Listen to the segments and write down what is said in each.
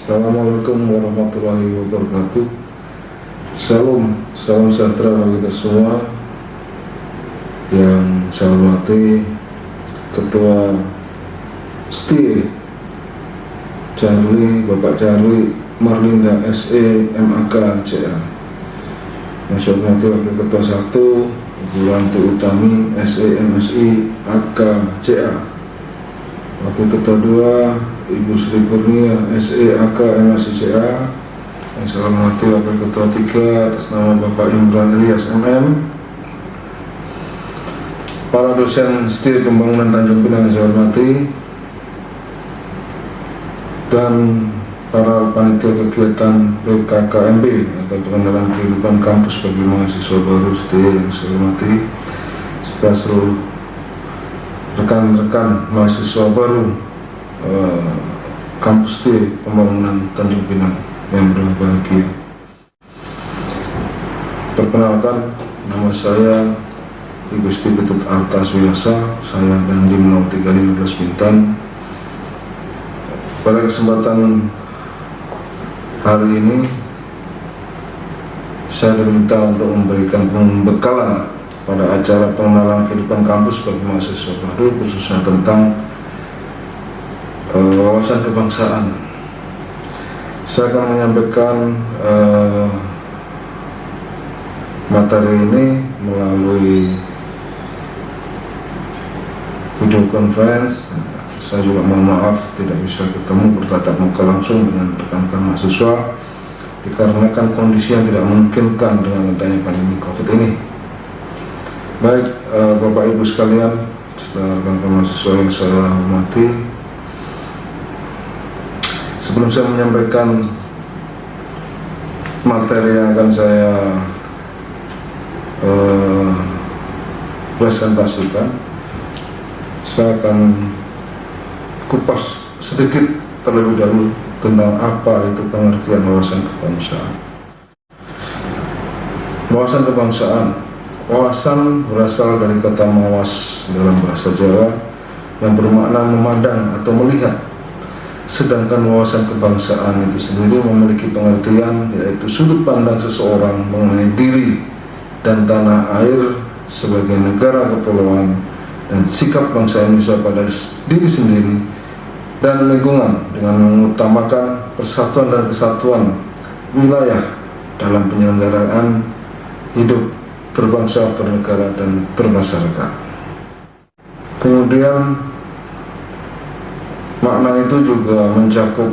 Assalamualaikum warahmatullahi wabarakatuh. Salam sejahtera bagi kita semua. Yang saya hormati Ketua STIE Bapak Charlie Marlinda SE MAK CA. Yang saya hormati Wakil Ketua 1 Ibu Ranti Utami SE MSI AK CA. Wakil Ketua 2 Ibu Sri Kurnia SE AK MSI CA. Yang saya hormati Wakil Ketua 3 atas nama Bapak Imran Ilyas MM. Para dosen STIE Pembangunan Tanjung Pinang yang saya hormati, dan para panitia kegiatan PKKMB atau pengenalan kehidupan kampus bagi mahasiswa baru STIE yang saya hormati, serta seluruh rekan-rekan mahasiswa baru kampus STIE Pembangunan Tanjung Pinang yang berbahagia. Perkenalkan, nama saya Gusti Ketut Arta Suyasa, saya Dandim 0315 Bintan. Pada kesempatan hari ini saya diminta untuk memberikan pembekalan pada acara pengenalan kehidupan kampus bagi mahasiswa baru, khususnya tentang wawasan kebangsaan. Saya akan menyampaikan materi ini melalui video conference. Saya juga mohon maaf tidak bisa ketemu bertatap muka langsung dengan rekan-rekan mahasiswa dikarenakan kondisi yang tidak memungkinkan dengan adanya pandemi COVID ini. Baik, Bapak Ibu sekalian, rekan-rekan mahasiswa yang saya hormati, sebelum saya menyampaikan materi yang akan saya presentasikan, saya akan kupas sedikit terlebih dahulu tentang apa itu pengertian wawasan kebangsaan. Wawasan kebangsaan, wawasan berasal dari kata mawas dalam bahasa Jawa yang bermakna memandang atau melihat. Sedangkan wawasan kebangsaan itu sendiri memiliki pengertian yaitu sudut pandang seseorang mengenai diri dan tanah air sebagai negara kepulauan dan sikap bangsa Indonesia pada diri sendiri dan lingkungan dengan mengutamakan persatuan dan kesatuan wilayah dalam penyelenggaraan hidup berbangsa, bernegara, dan bermasyarakat. Kemudian makna itu juga mencakup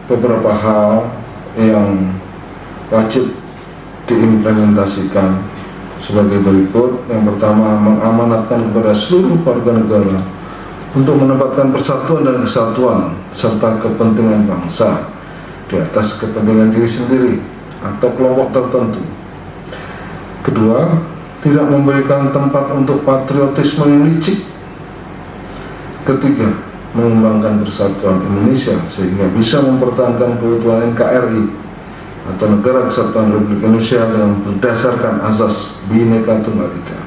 beberapa hal yang wajib diimplementasikan sebagai berikut. Yang pertama, mengamanatkan kepada seluruh warga negara untuk menempatkan persatuan dan kesatuan serta kepentingan bangsa di atas kepentingan diri sendiri atau kelompok tertentu. Kedua, tidak memberikan tempat untuk patriotisme yang licik. Ketiga, mengembangkan persatuan Indonesia sehingga bisa mempertahankan keutuhan NKRI atau Negara Kesatuan Republik Indonesia dengan berdasarkan asas Bhinneka Tunggal Ika.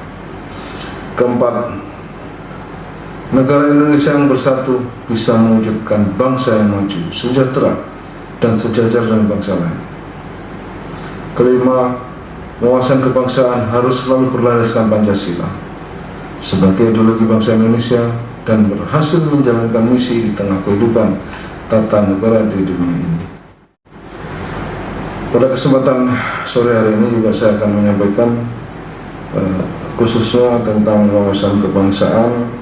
Keempat, negara Indonesia yang bersatu bisa mewujudkan bangsa yang maju, sejahtera, dan sejajar dengan bangsa lain. Kelima, wawasan kebangsaan harus selalu berlandaskan Pancasila sebagai ideologi bangsa Indonesia dan berhasil menjalankan misi di tengah kehidupan tata negara di dunia ini. Pada kesempatan sore hari ini juga saya akan menyampaikan khususnya tentang wawasan kebangsaan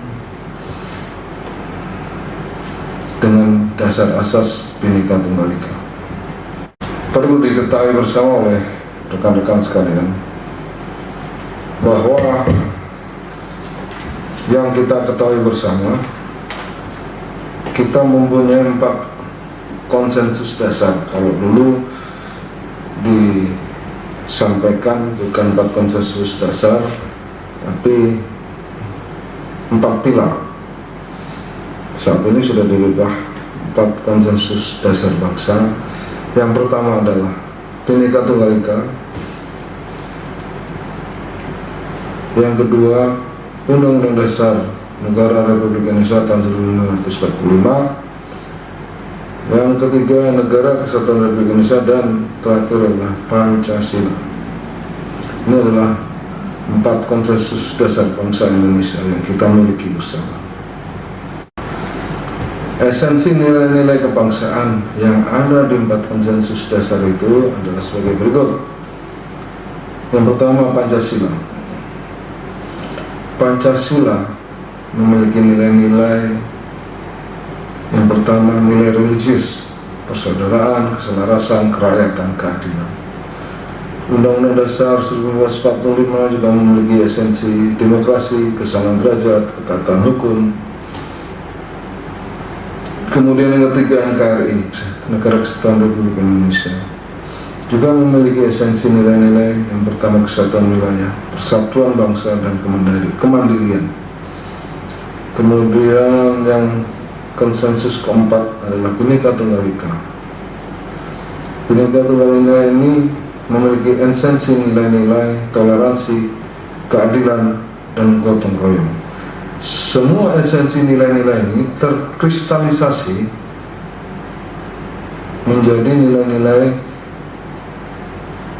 dengan dasar asas Bhinneka Tunggal Ika. Perlu diketahui bersama oleh rekan-rekan sekalian bahwa yang kita ketahui bersama, kita mempunyai 4 konsensus dasar. Kalau dulu disampaikan bukan 4 konsensus dasar, tapi 4 pilar. Saat ini sudah dirubah 4 konsensus dasar bangsa. Yang pertama adalah Bhinneka Tunggal Ika. Yang kedua, Undang-Undang Dasar Negara Republik Indonesia tahun 1945. Yang ketiga, Negara Kesatuan Republik Indonesia, dan terakhir adalah Pancasila. Ini adalah 4 konsensus dasar bangsa Indonesia yang kita miliki bersama. Esensi nilai-nilai kebangsaan yang ada di 4 konsensus dasar itu adalah sebagai berikut. Yang pertama, Pancasila. Pancasila memiliki nilai-nilai. Yang pertama, nilai religius, persaudaraan, keselarasan, kerakyatan, keadilan. Undang-Undang Dasar 1945 juga memiliki esensi demokrasi, kesamaan derajat, ketaatan hukum. Kemudian yang ketiga, NKRI, Negara Kesatuan Republik Indonesia, juga memiliki esensi nilai-nilai. Yang pertama, kesatuan wilayah, persatuan bangsa, dan kemandirian. Kemudian yang konsensus keempat adalah Bhinneka Tunggal Ika. Bhinneka Tunggal Ika ini memiliki esensi nilai-nilai toleransi, keadilan, dan gotong royong. Semua esensi nilai-nilai ini terkristalisasi menjadi nilai-nilai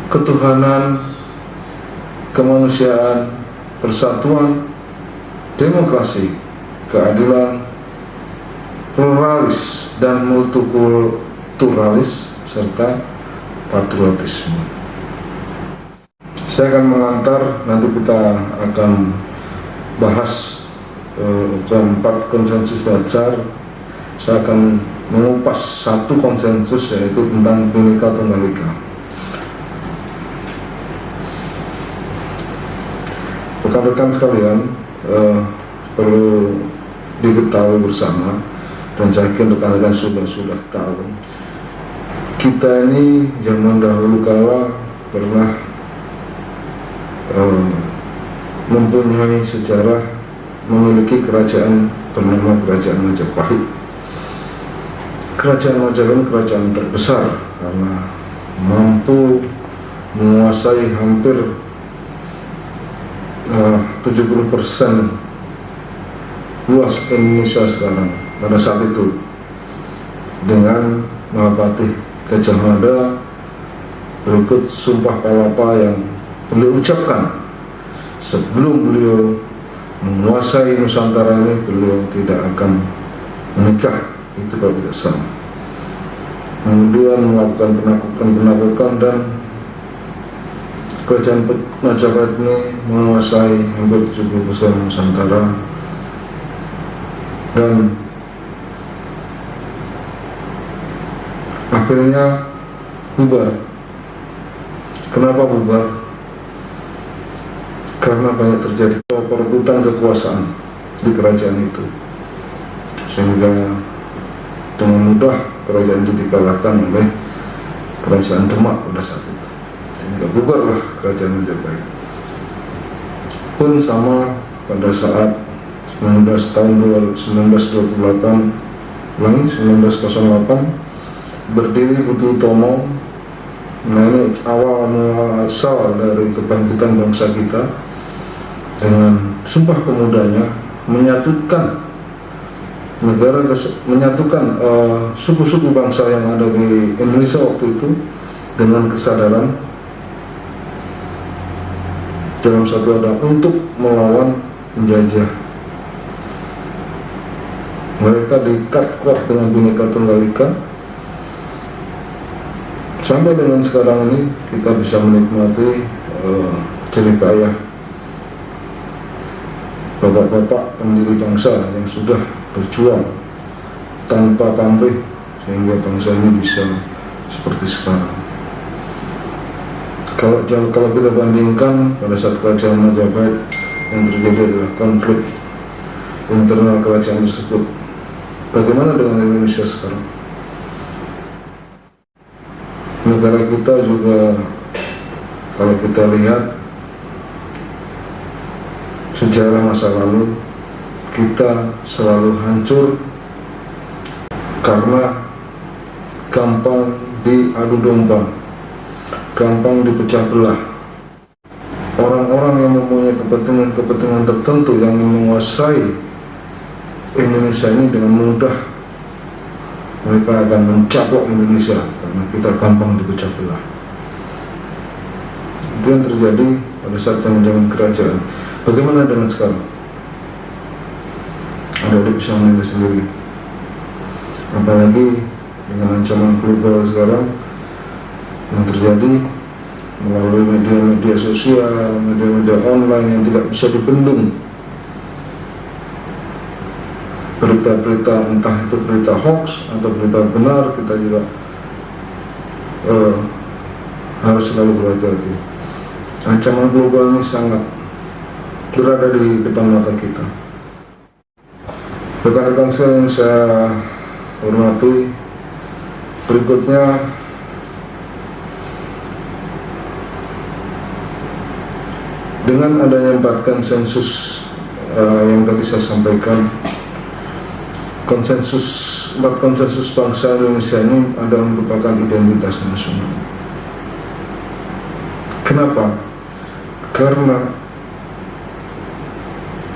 ketuhanan, kemanusiaan, persatuan, demokrasi, keadilan, pluralis dan multikulturalis, serta patriotisme. Saya akan mengantar, nanti kita akan bahas keempat konsensus dasar. Saya akan mengupas satu konsensus, yaitu tentang Bhinneka Tunggal Ika. Rekan-rekan sekalian, perlu diketahui bersama, dan saya yakin rekan-rekan sudah tahu, kita ini zaman dahulu kala pernah mempunyai sejarah memiliki kerajaan bernama Kerajaan Majapahit. Kerajaan Majapahit kerajaan terbesar karena mampu menguasai hampir 70% luas Indonesia sekarang pada saat itu, dengan Mahapatih Gajah Mada. Berikut sumpah palapa yang beliau ucapkan sebelum beliau menguasai Nusantara ini. Beliau tidak akan menikah, itu kalau tidak salah. Kemudian melakukan penaklukan, dan Kerajaan Majapahit ini menguasai hampir 70% Nusantara, dan akhirnya bubar. Kenapa bubar? Karena banyak terjadi perebutan kekuasaan di kerajaan itu, sehingga dengan mudah kerajaan itu dikalahkan oleh Kerajaan Demak pada saat itu, sehingga bubarlah Kerajaan Majapahit. Pun sama pada saat 1908 berdiri Budi Utomo. Nah, ini awal muasal dari kebangkitan bangsa kita, dengan Sumpah Pemudanya menyatukan suku-suku bangsa yang ada di Indonesia waktu itu dengan kesadaran dalam satu ada untuk melawan penjajah. Mereka diikat kuat dengan Bhinneka Tunggal Ika. Sampai dengan sekarang ini kita bisa menikmati cerita ayah bapak-bapak pendiri bangsa yang sudah berjuang tanpa pamrih, sehingga bangsa ini bisa seperti sekarang. Kalau kita bandingkan pada saat Kerajaan Majapahit, yang terjadi adalah konflik internal kerajaan tersebut. Bagaimana dengan Indonesia sekarang? Negara kita juga, kalau kita lihat sejarah masa lalu, kita selalu hancur karena gampang diadu domba, gampang dipecah belah. Orang-orang yang mempunyai kepentingan tertentu yang menguasai Indonesia ini dengan mudah mereka akan mencaplok Indonesia karena kita gampang dipecah belah. Itu yang terjadi pada saat zaman kerajaan. Bagaimana dengan sekarang? Adik-adik bisa menilai sendiri. Apalagi dengan ancaman global sekarang yang terjadi melalui media-media sosial, media-media online yang tidak bisa dibendung. Berita-berita, entah itu berita hoax atau berita benar, kita juga harus selalu berhati-hati. Ancaman global ini sangat berada di depan mata kita. Rekan-rekan yang saya hormati, berikutnya dengan adanya 4 konsensus yang tadi saya sampaikan, 4 konsensus bangsa Indonesia ini adalah merupakan identitas nasional. Kenapa? Karena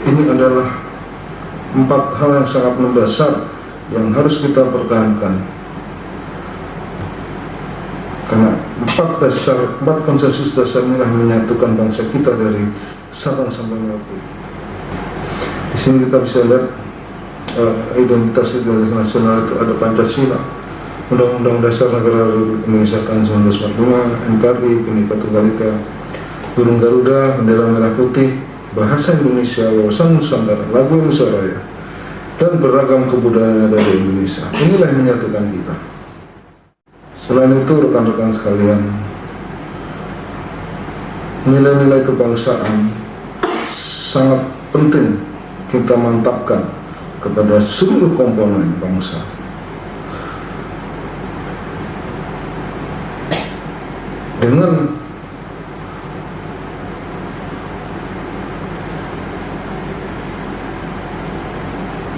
ini adalah 4 hal yang sangat mendasar yang harus kita pertahankan. Karena 4 konsensus dasar inilah menyatukan bangsa kita dari Sabang sampai Merauke. Di sini kita bisa lihat identitas nasional itu ada Pancasila, Undang-Undang Dasar Negara Republik Indonesia tahun 1945, NKRI, Bhinneka Tunggal Ika, burung Garuda, bendera merah putih, bahasa Indonesia, wawasan Nusantara, lagu Indonesia Raya, dan beragam kebudayaan dari Indonesia. Inilah yang menyatukan kita. Selain itu, rekan-rekan sekalian, nilai-nilai kebangsaan sangat penting kita mantapkan kepada seluruh komponen bangsa. Dengan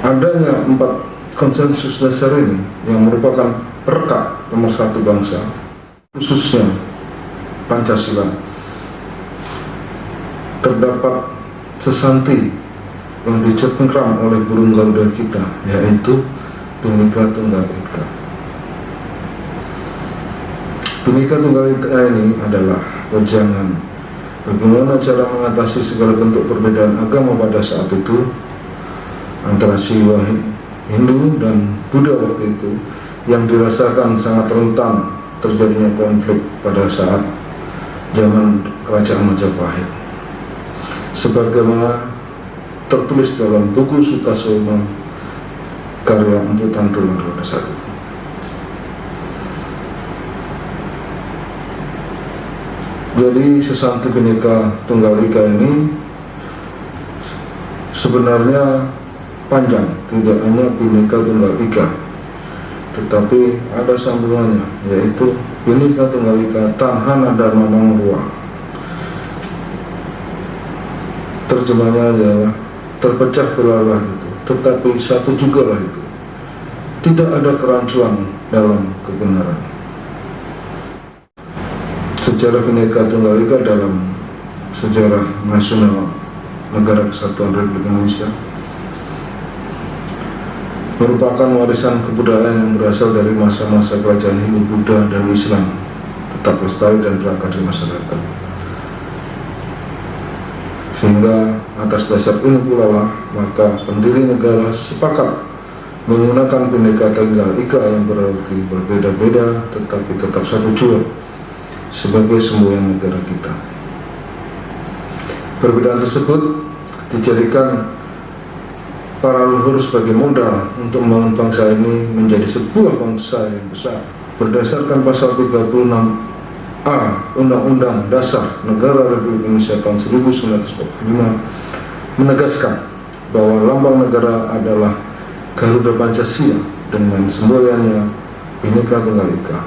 adanya 4 konsensus dasar ini yang merupakan perekat nomor 1 bangsa, khususnya Pancasila, terdapat sesanti yang dicengkram oleh burung Garuda kita, yaitu Bhinneka Tunggal Ika. Bhinneka Tunggal Ika ini adalah wejangan bagaimana cara mengatasi segala bentuk perbedaan agama pada saat itu antara Siwa Hindu dan Buddha waktu itu, yang dirasakan sangat rentan terjadinya konflik pada saat zaman Kerajaan Majapahit. Sebagaimana tertulis dalam buku Sutasoma karya Empu Tantular pada saat itu. Jadi sesanti Bhinneka Tunggal Ika ini sebenarnya panjang, tidak hanya Bhinneka Tunggal Ika, tetapi ada sambungannya, yaitu Bhinneka Tunggal Ika Tanhana Dharma Mangrua. Terjemahnya adalah terpecah belahlah itu, tetapi satu juga lah itu. Tidak ada kerancuan dalam kebenaran. Sejarah Bhinneka Tunggal Ika dalam sejarah nasional Negara Kesatuan Republik Indonesia merupakan warisan kebudayaan yang berasal dari masa-masa kerajaan Hindu, Buddha, dan Islam, tetap lestari dan berakar di masyarakat. Sehingga atas dasar ini pula lah, maka pendiri negara sepakat menggunakan Bhinneka Tunggal Ika yang berarti berbeda-beda tetapi tetap satu jua sebagai semboyan negara kita. Perbedaan tersebut dijadikan para leluhur sebagai modal untuk membangun bangsa ini menjadi sebuah bangsa yang besar. Berdasarkan pasal 36A Undang-Undang Dasar Negara Republik Indonesia tahun 1945 menegaskan bahwa lambang negara adalah Garuda Pancasila dengan semboyannya Bhinneka Tunggal Ika.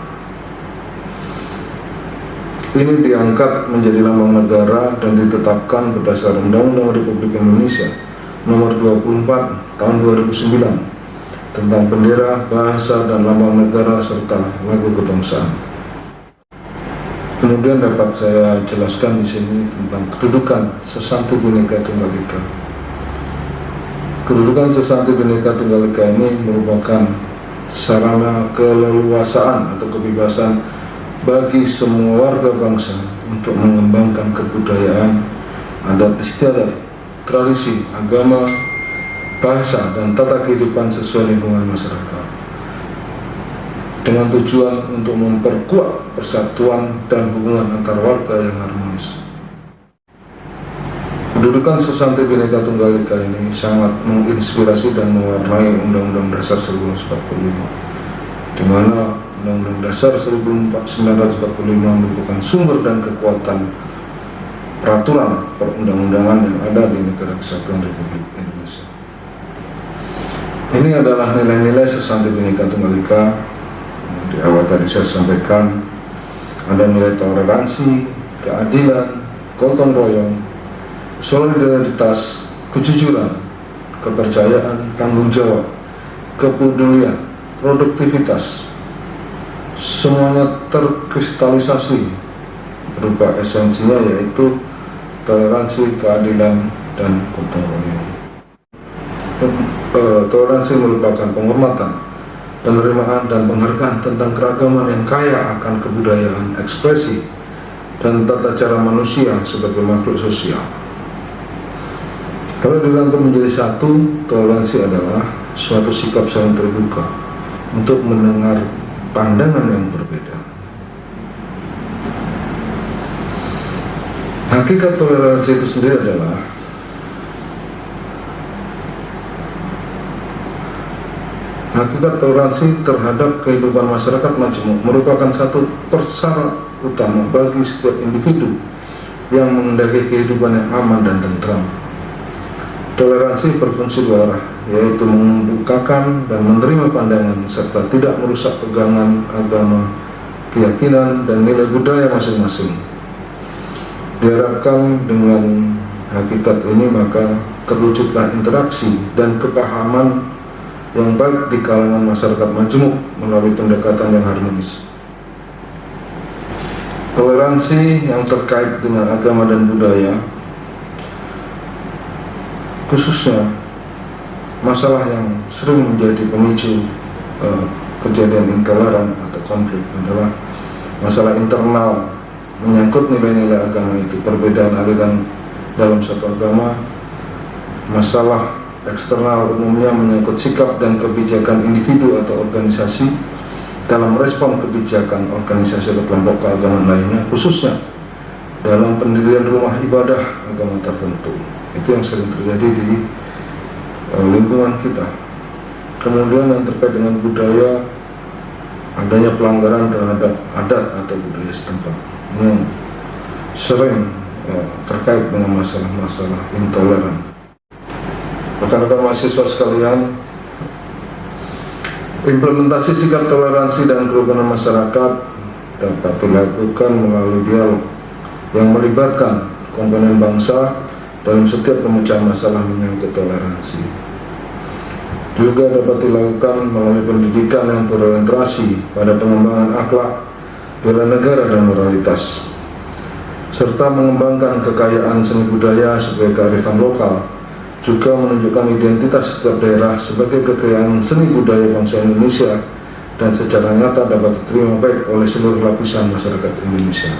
Ini diangkat menjadi lambang negara dan ditetapkan berdasar Undang-Undang Republik Indonesia Nomor 24 Tahun 2009 tentang bendera, bahasa, dan lambang negara serta lagu kebangsaan. Kemudian dapat saya jelaskan di sini tentang kedudukan sesanti Bhinneka Tunggal Ika. Kedudukan sesanti Bhinneka Tunggal Ika ini merupakan sarana keleluasaan atau kebebasan bagi semua warga bangsa untuk mengembangkan kebudayaan, adat istiadat, tradisi, agama, bahasa, dan tata kehidupan sesuai lingkungan masyarakat, dengan tujuan untuk memperkuat persatuan dan hubungan antar warga yang harmonis. Kedudukan substantif Bhinneka Tunggal Ika ini sangat menginspirasi dan mewarnai Undang-Undang Dasar 1945, di mana Undang-Undang Dasar 1945 merupakan sumber dan kekuatan peraturan perundang-undangan yang ada di Negara Kesatuan Republik Indonesia. Ini adalah nilai-nilai substantif Bhinneka Tunggal Ika. Di awal tadi saya sampaikan ada nilai toleransi, keadilan, gotong royong, solidaritas, kejujuran, kepercayaan, tanggung jawab, kepedulian, produktivitas, semuanya terkristalisasi berupa esensinya yaitu toleransi, keadilan, dan gotong royong. Toleransi merupakan penghormatan, penerimaan, dan penghargaan tentang keragaman yang kaya akan kebudayaan, ekspresi, dan tata cara manusia sebagai makhluk sosial. Kalau dirangkum menjadi satu, toleransi adalah suatu sikap saling terbuka untuk mendengar pandangan yang berbeda. Hakikat toleransi itu sendiri adalah hakikat toleransi terhadap kehidupan masyarakat majemuk merupakan satu persyarat utama bagi setiap individu yang mengendaki kehidupan yang aman dan tentram. Toleransi berfungsi dua arah, yaitu membukakan dan menerima pandangan serta tidak merusak pegangan agama, keyakinan, dan nilai budaya masing-masing. Diharapkan dengan hakikat ini maka terwujudlah interaksi dan kepahaman yang baik di kalangan masyarakat majemuk melalui pendekatan yang harmonis. Toleransi yang terkait dengan agama dan budaya, khususnya masalah yang sering menjadi pemicu kejadian intoleran atau konflik adalah masalah internal menyangkut nilai-nilai agama itu, perbedaan aliran dalam satu agama. Masalah eksternal umumnya menyangkut sikap dan kebijakan individu atau organisasi dalam respon kebijakan organisasi atau kelompok keagamaan lainnya, khususnya dalam pendirian rumah ibadah agama tertentu. Itu yang sering terjadi di lingkungan kita. Kemudian yang terkait dengan budaya, adanya pelanggaran terhadap adat atau budaya setempat yang sering terkait dengan masalah-masalah intoleran. Rekan-rekan mahasiswa sekalian, implementasi sikap toleransi dan kerukunan masyarakat dapat dilakukan melalui dialog yang melibatkan komponen bangsa dalam setiap pemecahan masalah menyangkut toleransi. Juga dapat dilakukan melalui pendidikan yang berorientasi pada pengembangan akhlak, bela negara, dan moralitas, serta mengembangkan kekayaan seni budaya sebagai kearifan lokal, juga menunjukkan identitas setiap daerah sebagai kekayaan seni budaya bangsa Indonesia dan secara nyata dapat diterima baik oleh seluruh lapisan masyarakat Indonesia.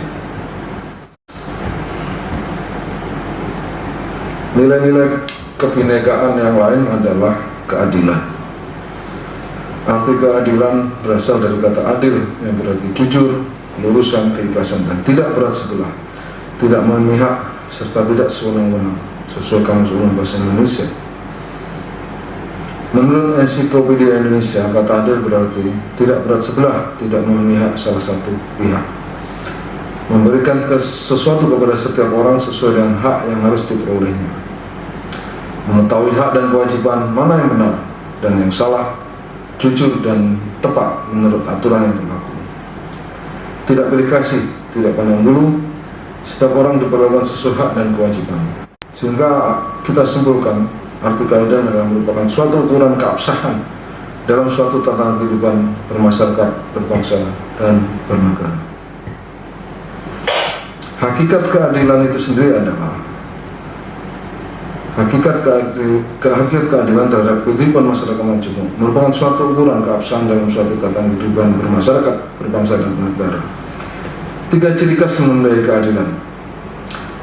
Nilai-nilai kebinekaan yang lain adalah keadilan. Arti keadilan berasal dari kata adil yang berarti jujur, kelurusan, keikhlasan, dan tidak berat sebelah, tidak memihak, serta tidak sewenang-wenang, sesuai Kamus Umum Bahasa Indonesia. Menurut Ensiklopedia Indonesia, kata adil berarti tidak berat sebelah, tidak memihak salah satu pihak, memberikan sesuatu kepada setiap orang sesuai dengan hak yang harus diperolehnya, mengetahui hak dan kewajiban mana yang benar dan yang salah, jujur dan tepat menurut aturan yang berlaku, tidak pilih kasih, tidak pandang bulu, setiap orang diperlukan sesuai hak dan kewajiban. Sehingga kita simpulkan arti keadilan adalah merupakan suatu ukuran keabsahan dalam suatu tatanan kehidupan bermasyarakat, berbangsa, dan bernegara. Hakikat keadilan itu sendiri adalah Hakikat keadilan terhadap kehidupan masyarakat majemuk merupakan suatu ukuran keabsahan dalam suatu tatanan kehidupan bermasyarakat, berbangsa dan bernegara. 3 ciri khas menandai keadilan.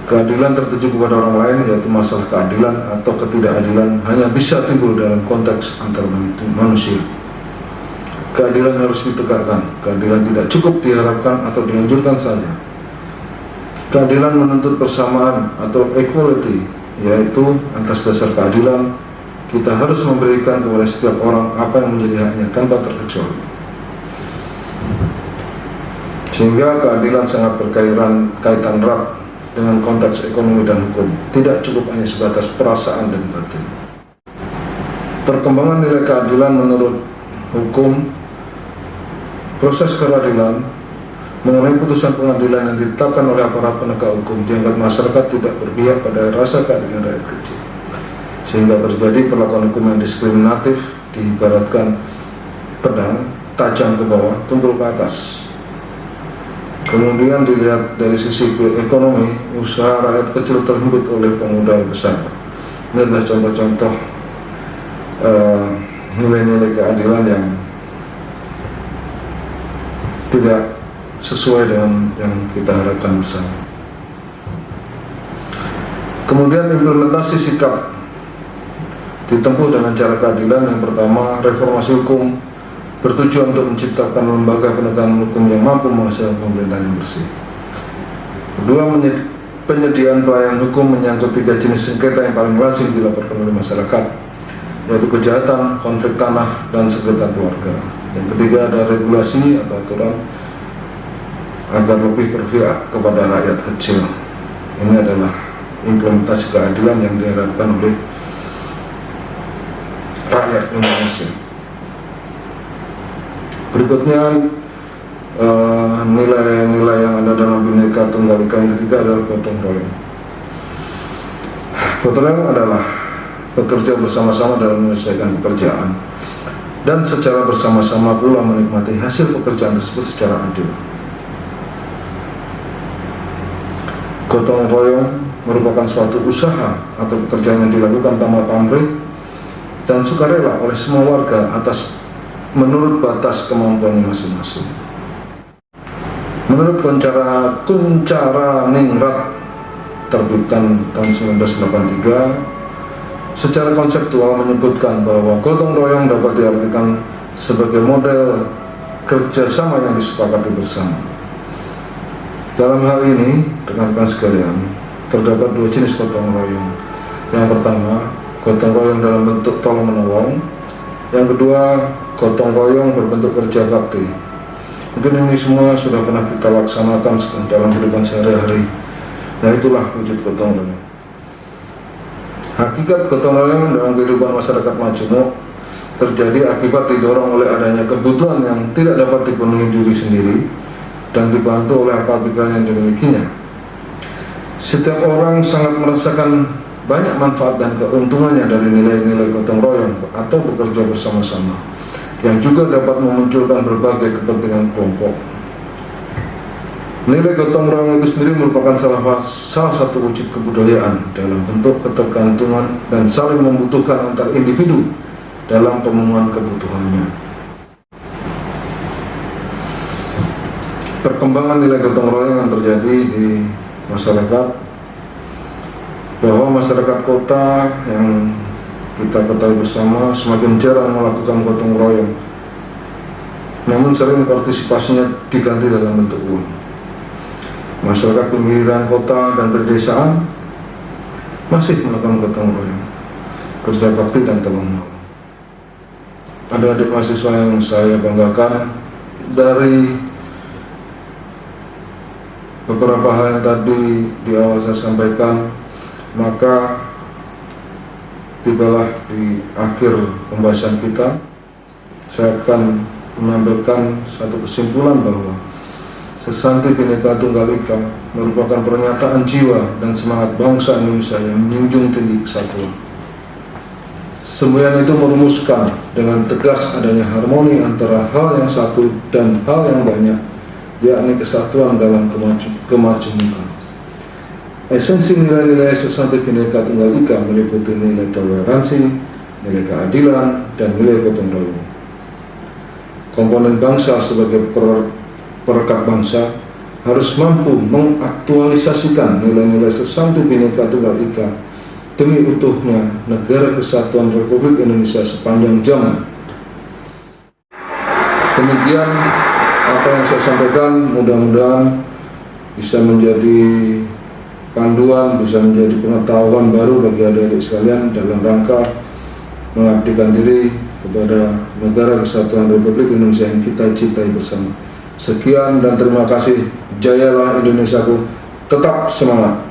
Keadilan tertuju kepada orang lain, yaitu masalah keadilan atau ketidakadilan hanya bisa timbul dalam konteks antar manusia. Keadilan harus ditegakkan, keadilan tidak cukup diharapkan atau dianjurkan saja. Keadilan menuntut persamaan atau equality, yaitu atas dasar keadilan kita harus memberikan kepada setiap orang apa yang menjadi haknya tanpa terkecuali. Sehingga keadilan sangat berkaitan erat dengan konteks ekonomi dan hukum, tidak cukup hanya sebatas perasaan dan batin. Perkembangan nilai keadilan menurut hukum, proses keadilan mengenai putusan pengadilan yang ditetapkan oleh aparat penegak hukum dianggap masyarakat tidak berpihak pada rasa keadilan rakyat kecil, sehingga terjadi perlakuan hukum yang diskriminatif, diibaratkan pedang tajam ke bawah, tumpul ke atas. Kemudian dilihat dari sisi ekonomi, usaha rakyat kecil terhimpit oleh pemodal besar. Ini adalah contoh-contoh nilai-nilai keadilan yang tidak sesuai dengan yang kita harapkan bersama. Kemudian implementasi sikap ditempuh dengan cara keadilan. Yang pertama, reformasi hukum bertujuan untuk menciptakan lembaga penegakan hukum yang mampu menghasilkan pemerintahan yang bersih. Kedua, penyediaan pelayanan hukum menyangkut 3 jenis sengketa yang paling lazim dilaporkan oleh masyarakat, yaitu kejahatan, konflik tanah, dan sengketa keluarga. Yang ketiga, ada regulasi atau aturan agar lebih berpihak kepada rakyat kecil. Ini adalah implementasi keadilan yang diharapkan oleh rakyat Indonesia. Berikutnya, nilai-nilai yang ada dalam Bhinneka Tunggal Ika yang ketiga adalah gotong royong. Gotong royong adalah bekerja bersama-sama dalam menyelesaikan pekerjaan dan secara bersama-sama pula menikmati hasil pekerjaan tersebut secara adil. Gotong royong merupakan suatu usaha atau pekerjaan yang dilakukan tanpa pamrih dan sukarela oleh semua warga atas menurut batas kemampuannya masing-masing. Menurut Kuncara Ningrat terbitan tahun 1983, secara konseptual menyebutkan bahwa gotong royong dapat diartikan sebagai model kerjasama yang disepakati bersama. Dalam hal ini, rekan-rekan sekalian, terdapat 2 jenis gotong royong. Yang pertama, gotong royong dalam bentuk tolong-menolong. Yang kedua, gotong royong berbentuk kerja bakti. Mungkin ini semua sudah pernah kita laksanakan dalam kehidupan sehari-hari. Nah, itulah wujud gotong royong. Hakikat gotong royong dalam kehidupan masyarakat majemuk terjadi akibat didorong oleh adanya kebutuhan yang tidak dapat dipenuhi diri sendiri dan dibantu oleh akal pikiran yang dimilikinya. Setiap orang sangat merasakan banyak manfaat dan keuntungannya dari nilai-nilai gotong royong atau bekerja bersama-sama, yang juga dapat memunculkan berbagai kepentingan kelompok. Nilai gotong royong itu sendiri merupakan salah satu wujud kebudayaan dalam bentuk ketergantungan dan saling membutuhkan antar individu dalam pemenuhan kebutuhannya. Perkembangan nilai gotong royong yang terjadi di masyarakat, bahwa masyarakat kota yang kita ketahui bersama semakin jarang melakukan gotong royong, namun sering partisipasinya diganti dalam bentuk uang. Masyarakat pinggiran kota dan pedesaan masih melakukan gotong royong, kerja bakti dan tolong menolong. Ada adik mahasiswa yang saya banggakan dari beberapa hal yang tadi di awal saya sampaikan, maka tibalah di akhir pembahasan kita. Saya akan menyampaikan satu kesimpulan bahwa Sesanti Bhinneka Tunggal Ika merupakan pernyataan jiwa dan semangat bangsa Indonesia yang menjunjung tinggi kesatuan. Semboyan itu merumuskan dengan tegas adanya harmoni antara hal yang satu dan hal yang banyak, yakni kesatuan dalam kemajemukan. Esensi nilai-nilai sesatu Bhinneka Tunggal Ika meliputi nilai toleransi, nilai keadilan, dan nilai gotong royong. Komponen bangsa sebagai perekat bangsa harus mampu mengaktualisasikan nilai-nilai sesatu Bhinneka Tunggal Ika demi utuhnya Negara Kesatuan Republik Indonesia sepanjang zaman. Demikian apa yang saya sampaikan, mudah-mudahan bisa menjadi panduan, bisa menjadi pengetahuan baru bagi adik-adik sekalian dalam rangka mengabdikan diri kepada Negara Kesatuan Republik Indonesia yang kita cintai bersama. Sekian dan terima kasih. Jayalah Indonesiaku, tetap semangat.